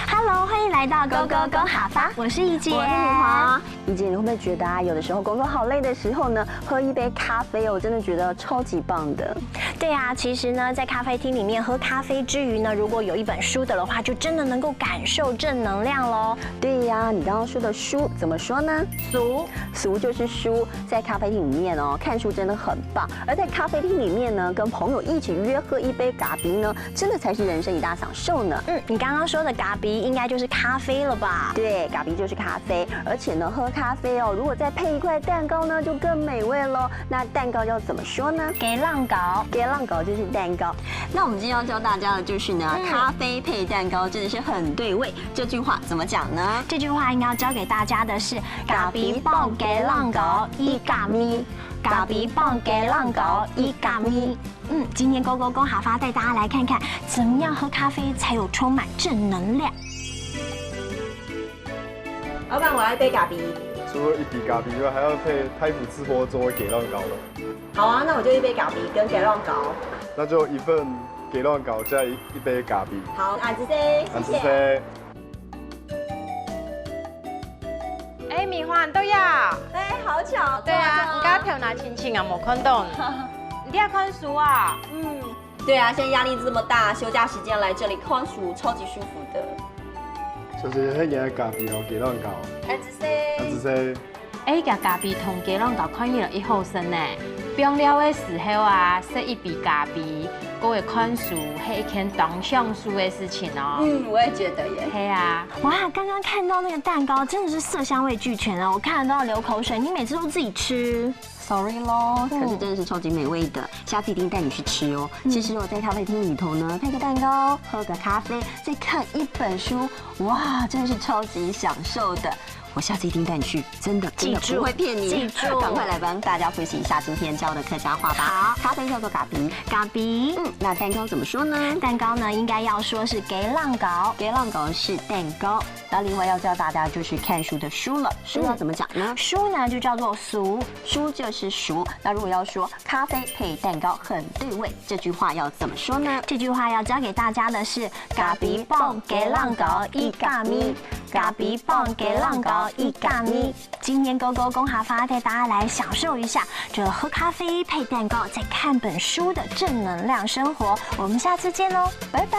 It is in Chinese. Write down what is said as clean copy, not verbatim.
Hello， 欢迎来到 Go Go Go 哈发，我是怡姐。我是米华。怡姐，你会不会觉得啊，有的时候工作好累的时候呢，喝一杯咖啡哦，真的觉得超级棒的。对啊，其实呢，在咖啡厅里面喝咖啡之余呢，如果有一本书的话，就真的能够感受正能量喽。对呀，你刚刚说的书怎么说呢？俗就是书，在咖啡厅里面哦，看书真的很棒。而在咖啡厅里面呢，跟朋友一起约喝一杯咖啡呢，真的才是人生一大享受呢。你刚刚说的咖啡应该就是咖啡了吧？对，咖啡就是咖啡，而且呢，喝咖啡哦，如果再配一块蛋糕呢，就更美味喽。那蛋糕要怎么说呢？给浪糕，给浪糕就是蛋糕。那我们今天要教大家的就是呢，咖啡配蛋糕真的是很对味。这句话怎么讲呢？这句话应该要教给大家的是咖啡棒给浪糕一咖咪，咖啡棒给浪糕一咖咪。今天 Go Go Go 哈发带大家来看看，怎么样喝咖啡才有充满正能量。老板，我要一杯咖啡。除了一杯咖啡之外，还要配太府吃货作为给浪糕了。好啊，那我就一杯咖啡跟给浪糕。那就一份给浪糕加一杯咖啡。好，安子 C， 谢谢。哎，米花都要。哎，好巧。对啊，你刚跳哪亲戚啊？没看到。你要看书啊？对啊，现在压力这么大，休假时间来这里看书，超级舒服的。就是迄个咖啡哦，给浪糕。安子 C。安子 C。哎，甲咖啡同鸡浪糕看起来一好身呢。冰了的时候啊，洗一杯咖啡，各位看书，是一件当上书的事情哦。我也觉得耶。嘿啊。哇，刚刚看到那个蛋糕真的是色香味俱全啊，我看了都要流口水。你每次都自己吃？Sorry 咯，可是真的是超级美味的，下次一定带你去吃哦。其实我在咖啡厅里头呢，配个蛋糕，喝个咖啡，再看一本书，哇，真的是超级享受的。我下次一定带你去，真的不会骗你。记住，赶快来帮大家复习一下今天教的客家话吧。好，咖啡叫做咖啡，咖啡。那蛋糕怎么说呢？蛋糕呢，应该要说是给浪糕，给浪糕是蛋糕。那另外要教大家就是看书的书了，书要怎么讲呢？书呢就叫做俗，书就是熟。那如果要说咖啡配蛋糕很对味，这句话要怎么说呢？这句话要教给大家的是咖啡棒给浪糕一咖咪，咖啡棒给浪糕一咖咪。今天 Go Go Go 哈发带大家来享受一下这喝咖啡配蛋糕再看本书的正能量生活。我们下次见喽，拜拜。